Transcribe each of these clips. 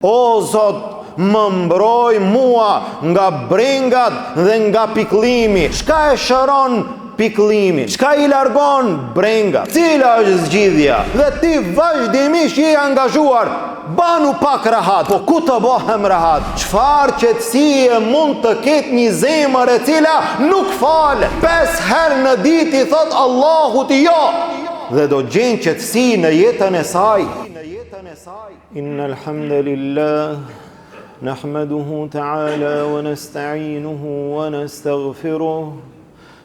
O Zot, më mbroj mua nga brengat dhe nga piklimi. Çka e shëron piklimin? Çka i largon brengat? Cila është zgjidhja? Dhe ti vazhdimisht je angazhuar. Banu pak rahat, po ku të bëhem rahat? Çfarë qetësie mund të ketë një zemër e cila nuk falet? 5 herë në ditë i thot Allahut jo, dhe do gjen qetësi në jetën e saj. Innal hamdalillah nahmaduhu ta'ala wa nasta'inuhu wa nastaghfiruh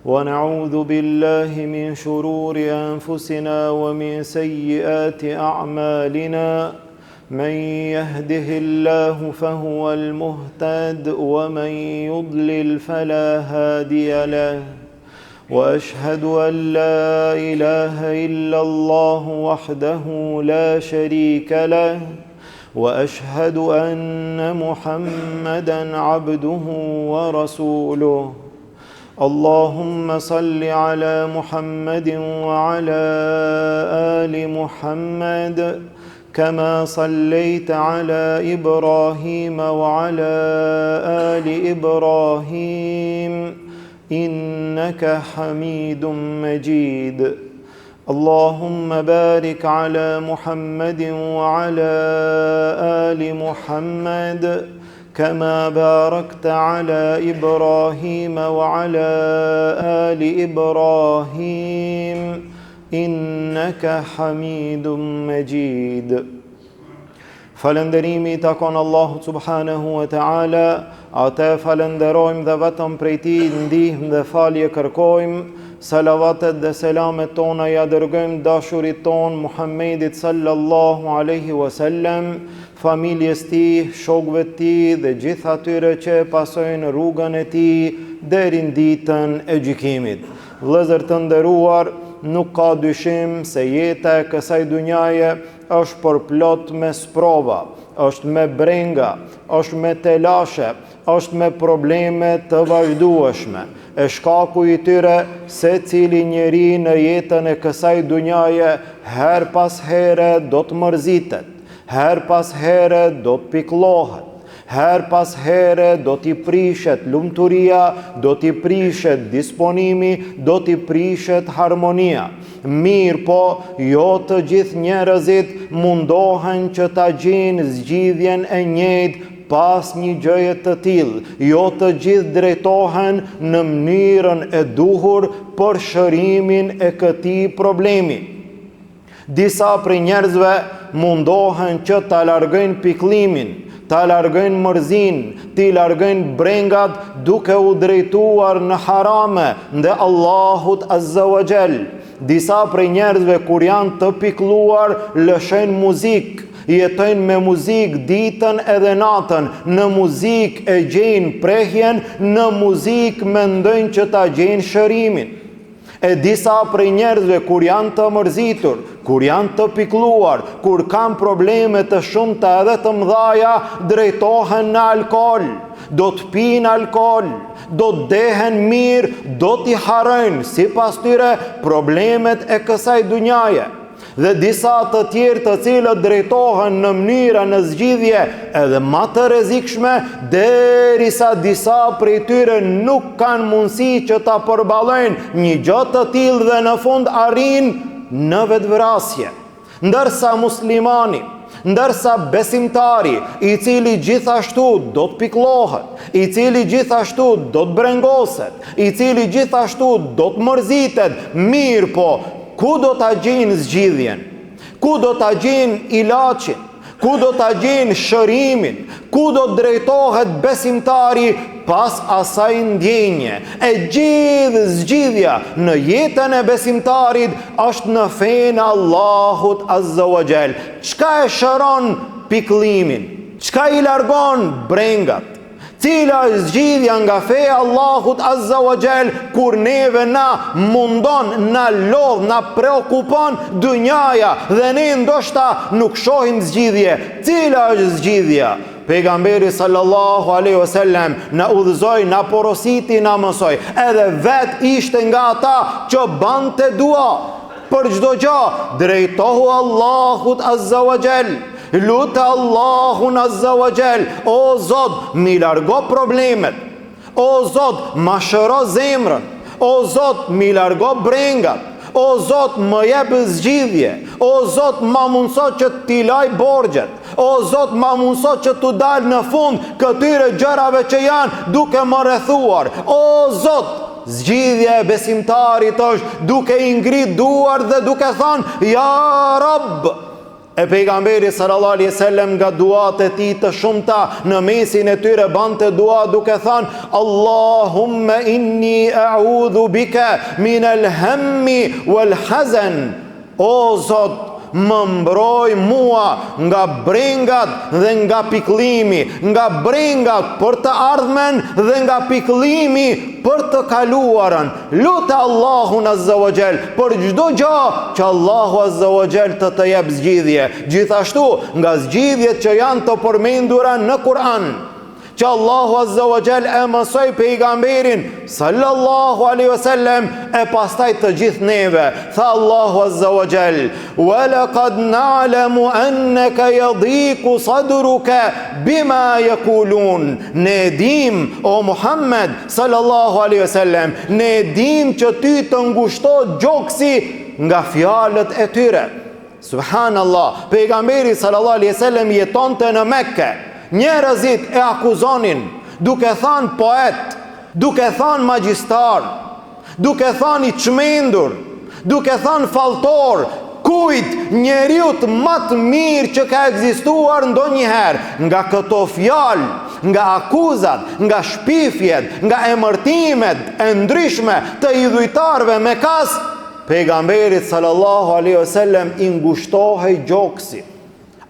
wa na'udhu billahi min shururi anfusina wa min sayyiati a'malina. من يهده الله فهو المهتد ومن يضلل فلا هادي له وأشهد أن لا إله إلا الله وحده لا شريك له وأشهد أن محمدا عبده ورسوله اللهم صل على محمد وعلى آل محمد كما صليت على إبراهيم وعلى آل إبراهيم إنك حميد مجيد اللهم بارك على محمد وعلى آل محمد كما باركت على إبراهيم وعلى آل إبراهيم إنك حميد مجيد. Falënderimi takon Allahut subhanahu wa ta'ala, atë falenderojmë dhe vetëm prej tij ndihmë dhe falje kërkojmë. Salavatet dhe selamet tona ja dërgojmë dashurit ton Muhammedit sallallahu alaihi wasallam, familjes tij, shokëve të tij dhe gjithë atyre që pasojnë rrugën e tij deri në ditën e gjykimit. Vëllezër të nderuar, nuk ka dyshim se jeta e kësaj dunjaje është përplot me sprova, është me brenga, është me telashe, është me probleme të vazhdueshme. E shkaku i tyre se cili njeri në jetën e kësaj dunjaje her pas here do të mërzitet, her pas here do të piklohet, her pas here do t'i prishet lumturia, do t'i prishet disponimi, do t'i prishet harmonia. Mirë po, jo të gjithë njerëzit mundohen që ta gjejnë zgjidhjen e njëjtë pas një gjëje të tillë. Jo të gjithë drejtohen në mënyrën e duhur për shërimin e këtij problemi. Disa prej njerëzve mundohen që ta largojnë piklimin, ta largojnë mërzin, ti largojnë brengat duke u drejtuar në harame ndë Allahut Azza wa Jall. Disa prej njerëzve kur janë të pikluar lëshojnë muzikë, jetojnë me muzikë ditën edhe natën, në muzikë e gjejnë prehjen, në muzikë mendojnë që ta gjejnë shërimin. E disa prej njerëzve kur janë të mërzitur, kur janë të pikluar, kur kanë probleme të shumta edhe të mëdhaja, drejtohen në alkool, do të pinë alkool, do të dehen mirë, do t'i harrojnë sipas tyre problemet e kësaj dunjaje. Dhe disa të tjerë të cilët drejtohen në mënyra në zgjidhje edhe më të rrezikshme, derisa disa prej tyre nuk kanë mundësi që ta përballojnë një gjë të tillë dhe në fund arrijnë në vetvrasje. Ndërsa muslimani, ndërsa besimtari, i cili gjithashtu do të piklohet, i cili gjithashtu do të brengoset, i cili gjithashtu do të mërzitet, mirë po, ku do ta gjejnë zgjidhjen? Ku do ta gjejnë ilaçin? Ku do ta gjejnë shërimin? Ku do drejtohet besimtari pas asaj ndjenje? E gjithë zgjidhja në jetën e besimtarit është në fenë e Allahut Azza wa Jall. Çka e shëron piklimin? Çka i largon brengat? Cila është zgjidhja nga feja Allahut Azza wa Jall kur neve na mundon, na lodh, na preokupon dunjaja dhe ne ndoshta nuk shohim zgjidhje. Cila është zgjidhja? Pejgamberi sallallahu alaihi wasallam na udhëzoi, na porositi, na mësoi. Edhe vet ishte nga ata që bante dua për çdo gjë, drejtohu Allahut Azza wa Jall. lutë Allahun Azza wa Jall, o Zot, mi largo problemet, o Zot, ma shëro zemrën, o Zot, mi largo brengat, o Zot, më jep zgjidhje, o Zot, ma mundso që t'i laj borxhet, o Zot, ma mundso që t'u dal në fund këtyre gjërave që janë duke më rrethuar, o Zot. Zgjidhja e besimtarit është duke i ngrit duar dhe duke thënë ja Rabb. E pejgamberi sallallahu alaihi wasallam nga duat e tij të shumta në mesin e tyre bante dua duke thënë Allahumma inni a'udhu bika min al-hammi wal-hazan. O Zot, më mbroj mua nga brengat dhe nga pikëllimi, nga brengat për të ardhmen dhe nga pikëllimi për të kaluarën. Lutë Allahun Azza wa Jall për çdo gjë që Allahu Azza wa Jall të jep zgjidhje. Gjithashtu nga zgjidhjet që janë të përmendura në Kur'an, që Allahu Azza wa Jall e mësoi pejgamberin sallallahu alaihi wasallam e pastaj të gjithë neve. Tha Allahu Azza wa Jall: "Wa laqad na'lamu annaka yadhiqu sadruka bima yaqulun." Ne dim, o Muhammed sallallahu alaihi wasallam, ne dim që ty të ngushtohet gjoksi nga fjalët e tyre. Subhanallah, pejgamberi sallallahu alaihi wasallam jetonte në Mekke. Njerëzit e akuzonin, duke thënë poet, duke thënë magjistar, duke thënë i çmendur, duke thënë falltor, kujt njeriut më të mirë që ka ekzistuar ndonjëherë. Nga këto fjalë, nga akuzat, nga shpifjet, nga emërtimet e ndryshme të idhujtarëve me kas, pejgamberit sallallahu alaihi wasallam i ngushtohej gjoksi.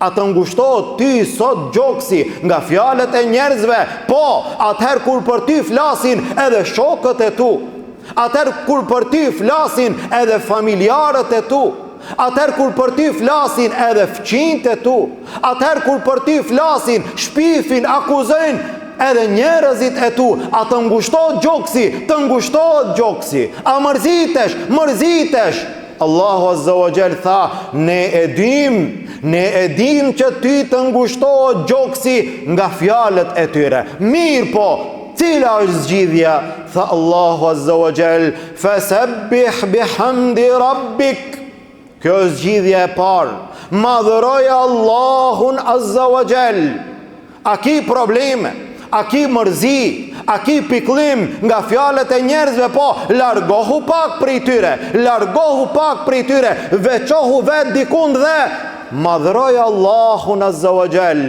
A të ngushtohet ty sot gjoksi nga fjalët e njerëzve? Po, atëherë kur për ty flasin edhe shokët e tu, atëherë kur për ty flasin edhe familjarët e tu, atëherë kur për ty flasin edhe fëqinjtë e tu, atëherë kur për ty flasin, shpifin, akuzojnë edhe njerëzit e tu, a të ngushtohet gjoksi? Të ngushtohet gjoksi. A mërzitesh? Allahu Azza wa Jall tha, ne e dim që ty të ngushtohet gjoksi nga fjalët e tyre. Mirë po, cila është zgjidhja? Tha Allahu Azza wa Jall, fasabbih bihamdi rabbik. Kjo është zgjidhja e parë. Madhëroj Allahun Azza wa Jall. A ki probleme? A ki mërzi? A ki piklim nga fjalët e njerëzve? Po, largohu pak prej tyre, veçohu vetë dikund dhe madhroj Allahun Azza wa Jall.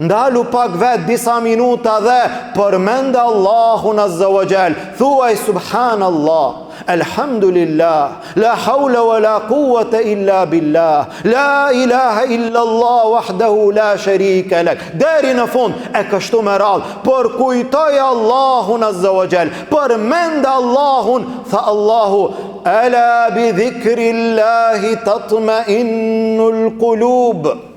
Ndalu pak vetë disa minuta dhe përmend Allahun Azza wa Jall. Thuaj subhanallah, alhamdulillah, la hawla wa la quwwata illa billah, la ilaha illa Allah wahdahu la sharika lak. Deri në fund e kështu me radhë. Për kujtoj Allahun Azza wa Jall, përmend Allahun. Tha Allahu: ala bi dhikrillahi tatma'innul qulub.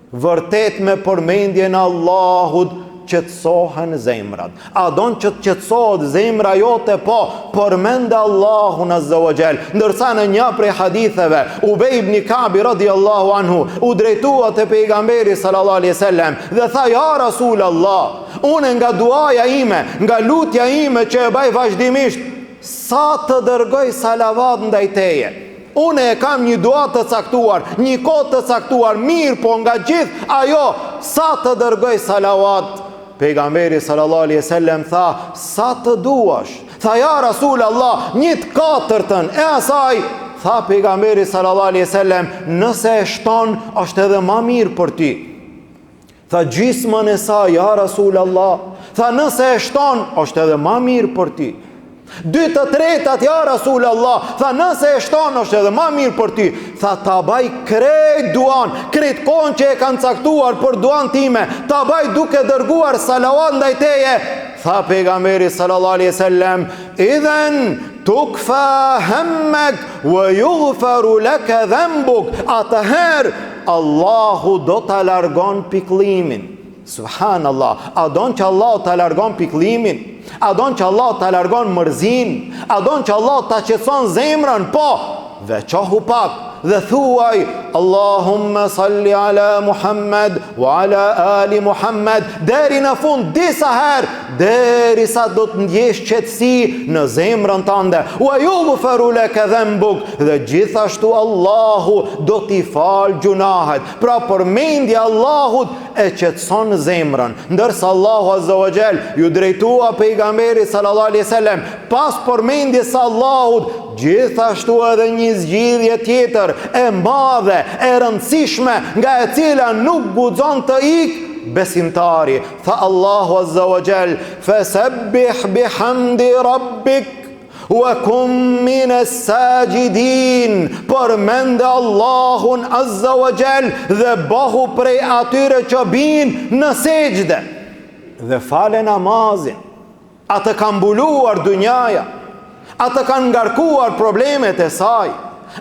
Vërtet me përmendjen e Allahut qetësohen zemrat. A don që të qetësohet zemra jote? Po, përmend Allahun Azza wa Jall. Ndërsa në një prej haditheve, Ubej ibn Ka'bi radhiyallahu anhu u drejtua te pejgamberi sallallahu alaihi wasallam dhe tha: ja Rasulullah, unë nga duaja ime, nga lutja ime që e baj vazhdimisht, sa të dërgoj salavat ndaj teje. Unë e kam një dua të caktuar, një kohë të caktuar, mirë po nga gjithë ajo, sa të dërgoj salavat? Pejgamberi sallallahu alaihi wasallam tha: sa të duash. Tha: ja Rasul Allah, 1/4 e asaj. Tha pejgamberi sallallahu alaihi wasallam: nëse e shton, është edhe më mirë për ty. Tha: gjysmën e saj, ja Rasul Allah. Tha: nëse e shton, është edhe më mirë për ty. 2/3, ja Rasul Allah. Tha: nëse e shton, është edhe më mirë për ty. Tha: ta baj krejt duan, krejt kohën që e kanë caktuar për duan time, ta baj duke dërguar salavat ndaj teje. Tha pejgamberi sallallahu alaihi wasallam: idhen tukfa hammak wa yughfaru laka dhanbuk. Atëherë Allahu do ta largon pikëllimin. Subhanallah, a don që Allah ta largon pikëllimin? A don që Allah ta largon mërzin? A don që Allah ta qetëson zemrën? Po, veçohu pak. dhe thuaj Allahumma salli ala Muhammed wa ala ali Muhammed deri në fund disa herë, derisa do të ndjesh qetësi në zemrën tënde. Wa yughfaru laka dhanbuk, dhe gjithashtu Allahu do t'i fal gjunahet. Pra përmendja Allahut e qetëson zemrën. Ndërsa Allahu Azza wa Jall ju drejtua pejgamberit sallallahu alaihi wasallam pas përmendjes së Allahut, gjithashtu edhe një zgjidhje tjetër e madhe, e rëndësishme, nga e cila nuk guxon të ikë besimtari. Tha Allahu Azza wa Jall: "Fasabbih bihamdi rabbik wa kum minas sajidin." Përmende Allahun Azza wa Jall dhe bëhu prej atyre që binë në sejdë dhe fale namazin. Atë ka mbuluar dunjaja, atë kanë ngarkuar problemet e saj,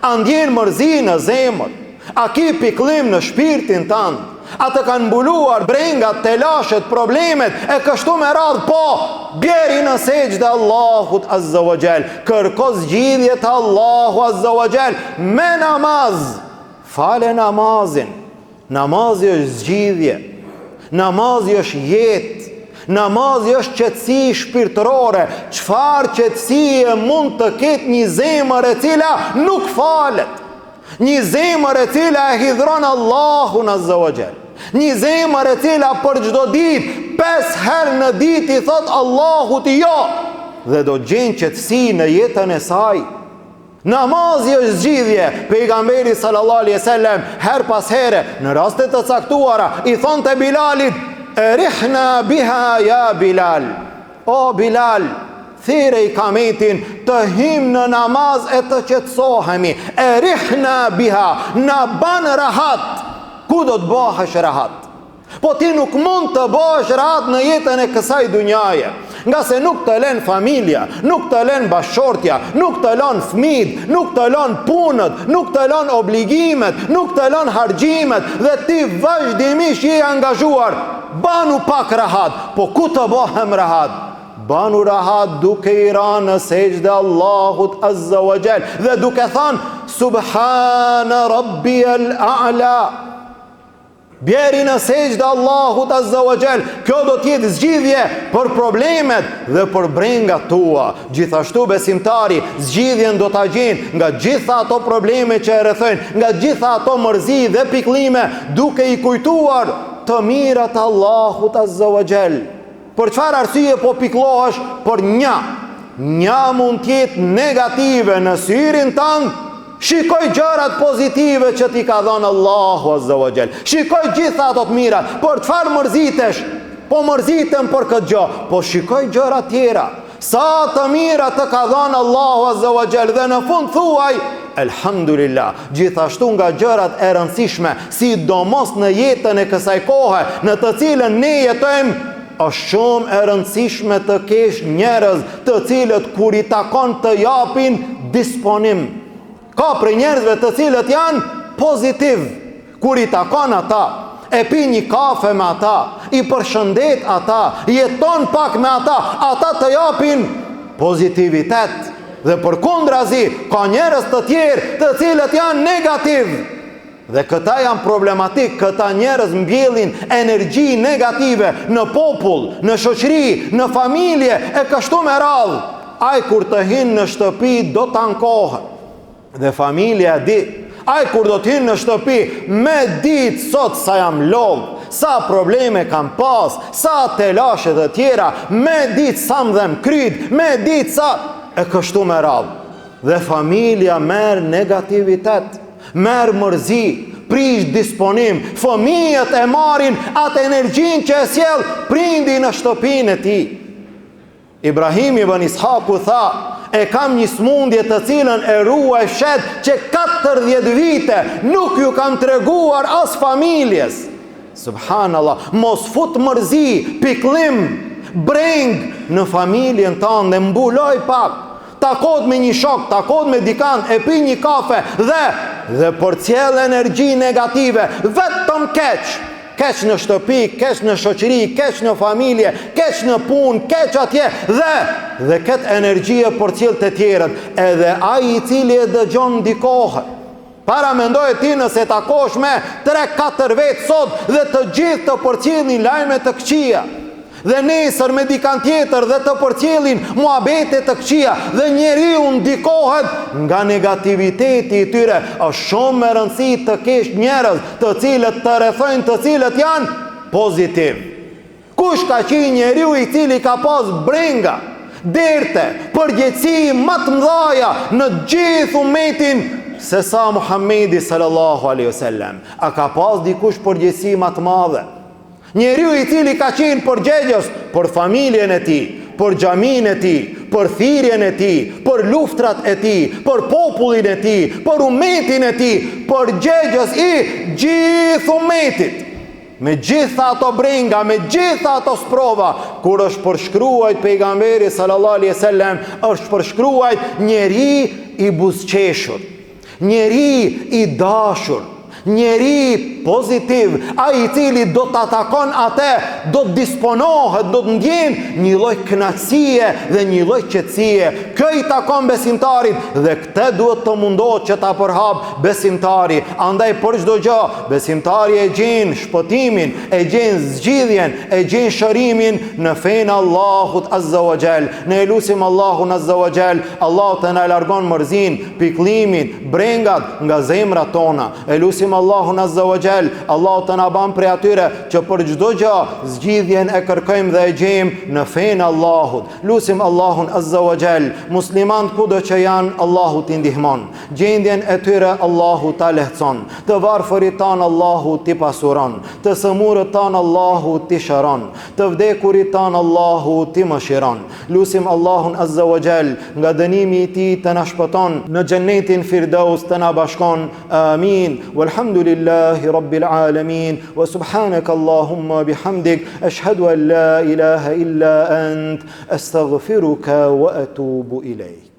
a ndjen mërzi në zemër, a ki piklim në shpirtin tanë, atë kanë mbuluar brengat, telashet, problemet e kështu me radhë. Po, bjeri në sejdë Allahut Azza wa Jall, kërko zgjidhje të Allahu Azza wa Jall me namaz. Fale namazin. Namazi është zgjidhje, namazi është jetë, namazi është qetësi shpirtërore. Çfarë qetësie mund të ketë një zemër e cila nuk falet? Një zemër e cila e hidhron Allahun Azza wa Jall. Një zemër e cila për çdo ditë 5 herë në ditë i thot Allahut jo, dhe do gjen qetësi në jetën e saj. Namazi është zgjidhje. Pejgamberi sallallahu alaihi wasallam her pas here në raste të caktuara i thonte Bilalit: "Erihna biha ya Bilal." O Bilal, thire i kametin të him në namaz e të qetësohemi. Erihna biha, na ban rahat. Ku do të bëhesh rahat? Po ti nuk mund të bëhesh rahat në jetën e kësaj dunjaje, nga se nuk të len familja, nuk të len bashortja, nuk të len fëmijët, nuk të len punët, nuk të len obligimet, nuk të len harxhimet, dhe ti vazhdimisht je angazhuar. Banu pak rahat. Po ku të bëhem rahat? Banu rahat duke i ranë në sejdë Allahut Azza wa Jall dhe duke thënë Subhana Rabbiyal A'la. Bjeri në sejdë Allahut Azza wa Jall. Kjo do t'jetë zgjidhje për problemet dhe për brengat tua. Gjithashtu besimtari zgjidhjen do t'a gjenë nga gjitha ato probleme që e rrethojnë, nga gjitha ato mërzi dhe piklime, duke i kujtuar të mirat Allahut Azza wa Jall. Për çfarë arsye po piklohesh për një mund t'jetë negative në syrin tënd? Shikoj gjërat pozitive që ti ka dhënë Allahu Azza wa Jall. Shikoj gjitha ato të mira. Për çfarë mërzitesh? Po mërziten për këtë gjë. Po shikoj gjëra tjera. Sa të mira të ka dhënë Allahu Azza wa Jall dhe në fund thuaj Elhamdulillah. Gjithashtu nga gjërat e rëndësishme, sidomos në jetën e kësaj kohe në të cilën ne jetojmë, është shumë e rëndësishme të kesh njerëz të cilët kur i takon të japin disponim. Ka për njerëzve të cilët janë pozitiv, kur i takon ata, e pi një kafe me ata, i përshëndet ata, jeton pak me ata, ata të japin pozitivitet. Dhe përkundrazi, ka njerëz të tjerë të cilët janë negativ. Dhe këta janë problematik, këta njerëz mbjellin energji negative në popull, në shoqëri, në familje, e kështu me radhë. Ai kur të hinë në shtëpi do të ankohet. Dhe familja di, ai kur do t'hinë në shtëpi me ditë sot sa jam lodh, sa probleme kam pas, sa telashet e tjera, me ditë sa më dhem kryt, me ditë sa e kështu me radhë. Dhe familja merë negativitet, merë mërzi, prish disponim. Fëmijët e marrin atë energjin që e sjell prindi në shtëpinë e tij. Ibrahim ibn Ishaku tha: e kam një smundje të cilën e ruaj fshet që 40 vite nuk ju kam treguar as familjes. Subhanallah, mos fut mërzi, piklim, breng në familjen tënde, dhe mbuloj pak. Takot me një shok, takot me dikant, e pi një kafe dhe përcjell energji negative, vetëm keq në shtëpi, keq në shoqëri, keq në familje, keq në punë, keq atje, dhe këtë energji e përcjell të tjerët. Edhe ai i cili e dëgjon ndikohet, Para mendoj ti nëse takosh me 3-4 vetë sot dhe të gjithë të përcjellin lajme të këqija, dhe nesër me dikant tjetër dhe të përcjellin muhabete të këqija, dhe njeriu ndikohet nga negativiteti i tyre. Është shumë me rëndësi të kesh njerëz të cilët të rrethojnë, të cilët janë pozitiv. Kush ka qenë njeriu i cili ka pas brenga, derte, përgjegjësi më të mëdha në gjithë ummetin se sa Muhamedi sallallahu alaihi wasallam? A ka pas dikush përgjegjësi më të madhe? Njeriu i cili ka qenë përgjegjës për familjen e tij, për xhamin e tij, për thirrjen e tij, për luftrat e tij, për popullin e tij, për ummetin e tij, përgjegjës i gjithë ummetit. Me gjitha ato brenga, me gjitha ato sprova, kur është përshkruajt pejgamberi sallallahu alaihi wasallam, është përshkruajt njeri i buzëqeshur, njeri i dashur, njeri pozitiv, a i cili do të atakon atë, do të disponohet, do të ndjen një lloj kënaqësie dhe një lloj qetësie. Kjo i takon besimtarit dhe këtë duhet të mundohet që ta përhap besimtari. Andaj për çdo gjë, besimtari e gjen shpëtimin, e gjen zgjidhjen, e gjen shërimin në fenë Allahut azza wa jall. Ne lutim Allahun azza wa jall, Allahu të na largon mërzin, pikëllimin, brengat nga zemrat tona. E lutim Allahun azza wa jall, Allahu të na ban prej atyre që për çdo gjë zgjidhjen e kërkojmë dhe e gjejmë në fenë Allahut. Lutim Allahun azza wa jall, muslimanët kudo që janë, Allahu t'i ndihmon. Gjendjen e tyre Allahu ta lehtëson. Të varfërit tanë Allahu t'i pasuron. Të sëmurët tanë Allahu t'i shëron. Të vdekurit tanë Allahu t'i mëshiron. Lutim Allahun azza wa jall, nga dënimi i tij të na shpëton, në xhennetin Firdaus të na bashkon. Amin. Walhamdulillahi rabbil alamin. Wa subhanaka Allahumma bihamdik, ashhadu an la ilaha illa ant, astaghfiruka wa atubu ilayk.